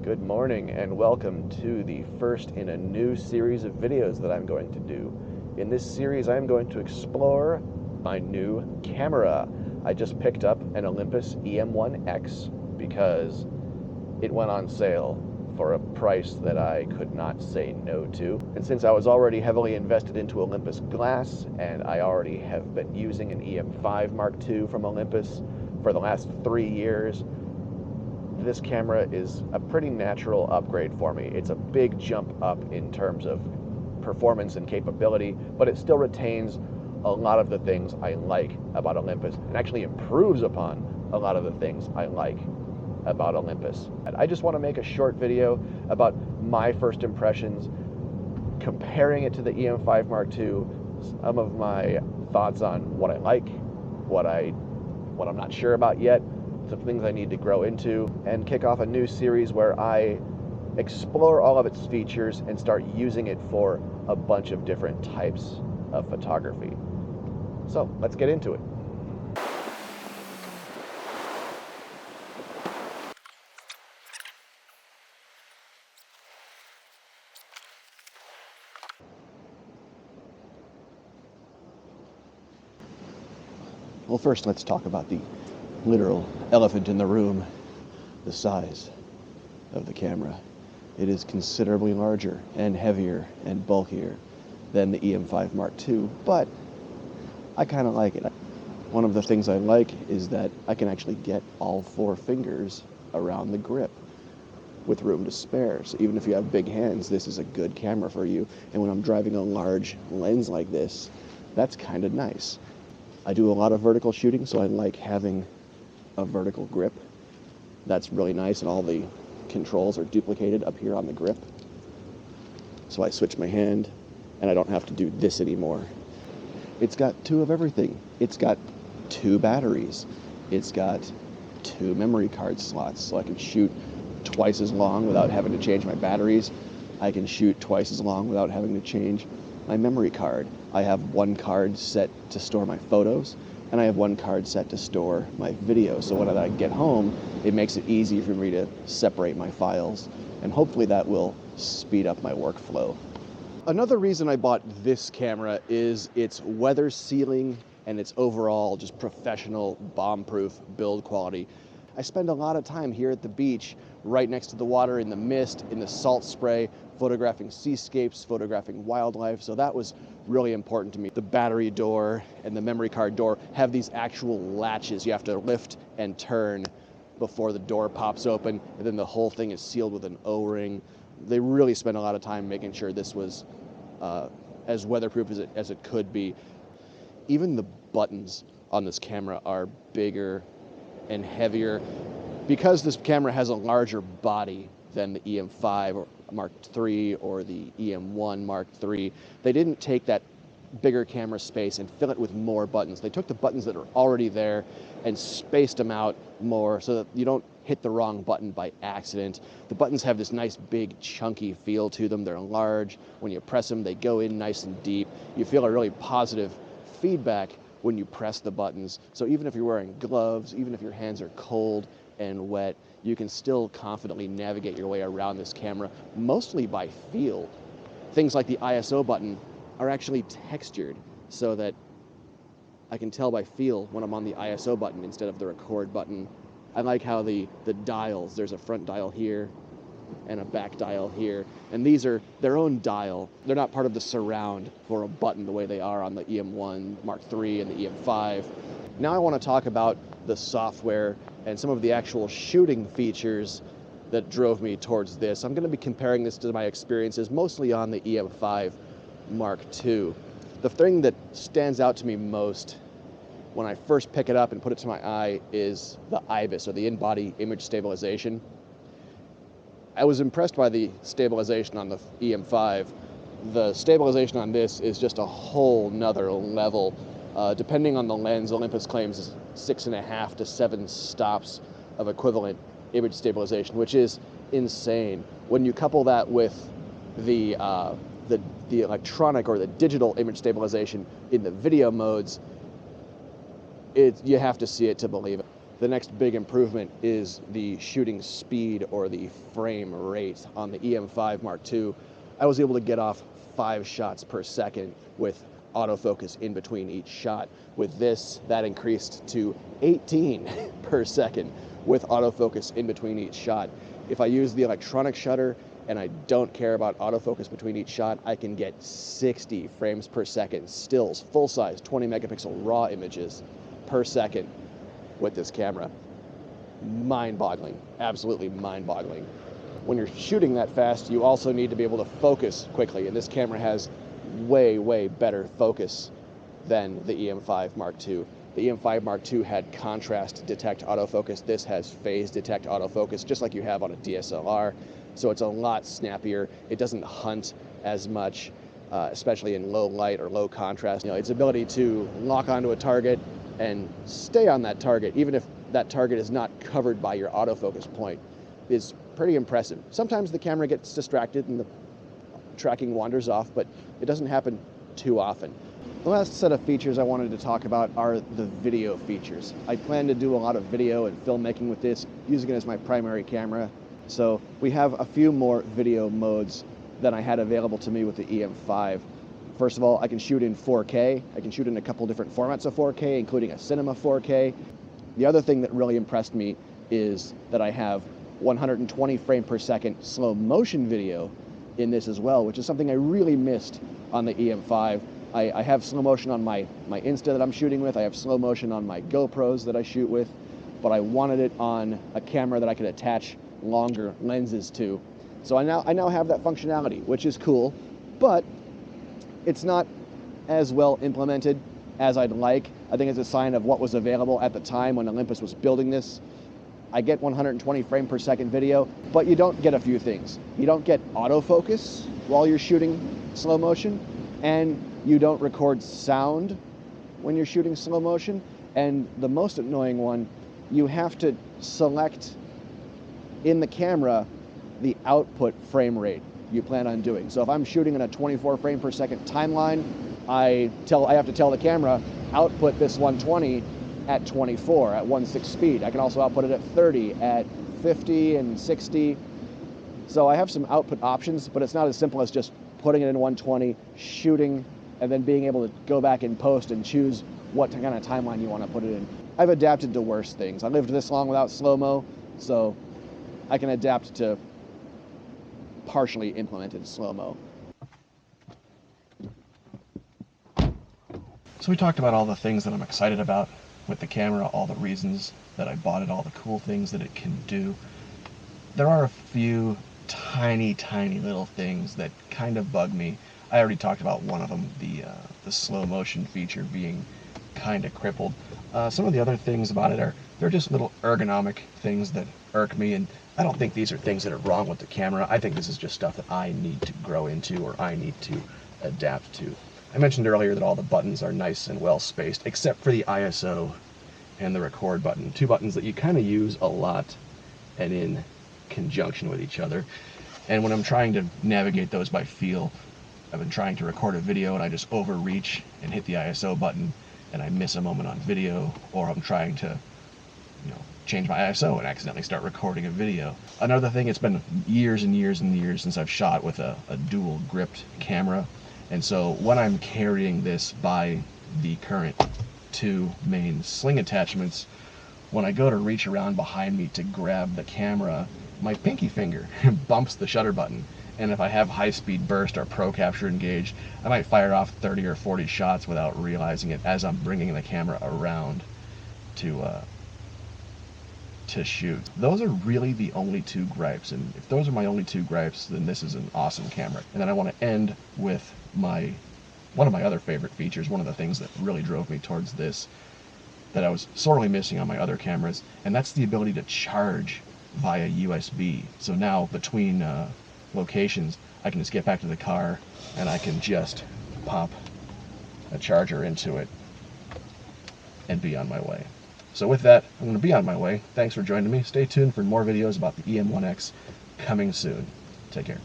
Good morning and welcome to the first in a new series of videos that I'm going to do. In this series I'm going to explore my new camera. I just picked up an Olympus EM1X because it went on sale for a price that I could not say no to. And since I was already heavily invested into Olympus glass and I already have been using an EM5 Mark II from Olympus for the last 3 years, this camera is a pretty natural upgrade for me. It's a big jump up in terms of performance and capability, but it still retains a lot of the things I like about Olympus and actually improves upon a lot of the things I like about Olympus. And I just want to make a short video about my first impressions, comparing it to the EM5 Mark II, some of my thoughts on what I like, what I'm not sure about yet, some things I need to grow into, and kick off a new series where I explore all of its features and start using it for a bunch of different types of photography. So let's get into it. Well, first let's talk about the literal elephant in the room, the size of the camera. It is considerably larger and heavier and bulkier than the EM5 Mark II, but I kind of like it. One of the things I like is that I can actually get all 4 fingers around the grip with room to spare. So even if you have big hands, this is a good camera for you. And when I'm driving a large lens like this, that's kind of nice. I do a lot of vertical shooting, so I like having a vertical grip. That's really nice, and all the controls are duplicated up here on the grip. So I switch my hand, and I don't have to do this anymore. It's got 2 of everything. It's got 2 batteries. It's got 2 memory card slots, so I can shoot twice as long without having to change my batteries. I can shoot twice as long without having to change my memory card. I have 1 card set to store my photos, and I have 1 card set to store my video. So when I get home, it makes it easy for me to separate my files, and hopefully that will speed up my workflow. Another reason I bought this camera is its weather sealing and its overall just professional bomb-proof build quality. I spend a lot of time here at the beach, right next to the water, in the mist, in the salt spray, photographing seascapes, photographing wildlife, so that was really important to me. The battery door and the memory card door have these actual latches you have to lift and turn before the door pops open, and then the whole thing is sealed with an O-ring. They really spent a lot of time making sure this was as weatherproof as it could be. Even the buttons on this camera are bigger and heavier. Because this camera has a larger body than the EM5 Mark III or the EM1 Mark III, they didn't take that bigger camera space and fill it with more buttons. They took the buttons that are already there and spaced them out more so that you don't hit the wrong button by accident. The buttons have this nice big chunky feel to them. They're large. When you press them, they go in nice and deep. You feel a really positive feedback when you press the buttons. So even if you're wearing gloves, even if your hands are cold and wet, you can still confidently navigate your way around this camera, mostly by feel. Things like the ISO button are actually textured so that I can tell by feel when I'm on the ISO button instead of the record button. I like how the dials, there's a front dial here and a back dial here, and these are their own dial. They're not part of the surround for a button the way they are on the EM1 Mark III and the EM5. Now I want to talk about the software and some of the actual shooting features that drove me towards this. I'm going to be comparing this to my experiences mostly on the EM5 Mark II. The thing that stands out to me most when I first pick it up and put it to my eye is the IBIS, or the in-body image stabilization. I was impressed by the stabilization on the EM5. The stabilization on this is just a whole nother level. Depending on the lens, Olympus claims 6.5 to 7 stops of equivalent image stabilization, which is insane. When you couple that with the electronic or the digital image stabilization in the video modes, you have to see it to believe it. The next big improvement is the shooting speed, or the frame rate. On the EM5 Mark II, I was able to get off 5 shots per second with autofocus in between each shot. With this, that increased to 18 per second with autofocus in between each shot. If I use the electronic shutter and I don't care about autofocus between each shot, I can get 60 frames per second stills, full-size 20 megapixel raw images per second with this camera. Mind-boggling, absolutely mind-boggling. When you're shooting that fast, you also need to be able to focus quickly, and this camera has way, way better focus than the EM5 Mark II. The EM5 Mark II had contrast detect autofocus. This has phase detect autofocus, just like you have on a DSLR. So it's a lot snappier. It doesn't hunt as much, especially in low light or low contrast. Its ability to lock onto a target and stay on that target, even if that target is not covered by your autofocus point, is pretty impressive. Sometimes the camera gets distracted and the tracking wanders off, but it doesn't happen too often. The last set of features I wanted to talk about are the video features. I plan to do a lot of video and filmmaking with this, using it as my primary camera. So we have a few more video modes than I had available to me with the EM5. First of all, I can shoot in 4K. I can shoot in a couple different formats of 4K, including a cinema 4K. The other thing that really impressed me is that I have 120 frame per second slow motion video in this as well, which is something I really missed on the EM5. I have slow motion on my Insta that I'm shooting with. I have slow motion on my GoPros that I shoot with, but I wanted it on a camera that I could attach longer lenses to. So I now have that functionality, which is cool, but it's not as well implemented as I'd like. I think it's a sign of what was available at the time when Olympus was building this. I get 120 frame per second video, but you don't get a few things. You don't get autofocus while you're shooting slow motion, and you don't record sound when you're shooting slow motion. And the most annoying one, you have to select in the camera the output frame rate you plan on doing. So if I'm shooting in a 24 frame per second timeline, I have to tell the camera, output this 120 at 24 at 1/6 speed. I can also output it at 30, at 50 and 60. So I have some output options, but it's not as simple as just putting it in 120, shooting, and then being able to go back in post and choose what kind of timeline you want to put it in. I've adapted to worse things. I lived this long without slow-mo, so I can adapt to partially implemented slow-mo. So we talked about all the things that I'm excited about with the camera, all the reasons that I bought it, all the cool things that it can do. There are a few tiny little things that kind of bug me. I already talked about one of them, the slow motion feature being kind of crippled. Some of the other things about it they're just little ergonomic things that irk me, and I don't think these are things that are wrong with the camera. I think this is just stuff that I need to grow into, or I need to adapt to. I mentioned earlier that all the buttons are nice and well spaced, except for the ISO and the record button. Two buttons that you kind of use a lot and in conjunction with each other. And when I'm trying to navigate those by feel, I've been trying to record a video and I just overreach and hit the ISO button and I miss a moment on video, or I'm trying to change my ISO and accidentally start recording a video. Another thing, it's been years and years and years since I've shot with a dual gripped camera, and so when I'm carrying this by the current two main sling attachments, when I go to reach around behind me to grab the camera, my pinky finger bumps the shutter button, and if I have high-speed burst or pro capture engaged, I might fire off 30 or 40 shots without realizing it as I'm bringing the camera around to shoot. Those are really the only two gripes, and if those are my only two gripes, then this is an awesome camera. And then I want to end with one of my other favorite features, one of the things that really drove me towards this, that I was sorely missing on my other cameras, and that's the ability to charge via USB. So now between locations, I can just get back to the car and I can just pop a charger into it and be on my way. So with that, I'm going to be on my way. Thanks for joining me. Stay tuned for more videos about the EM1X coming soon. Take care.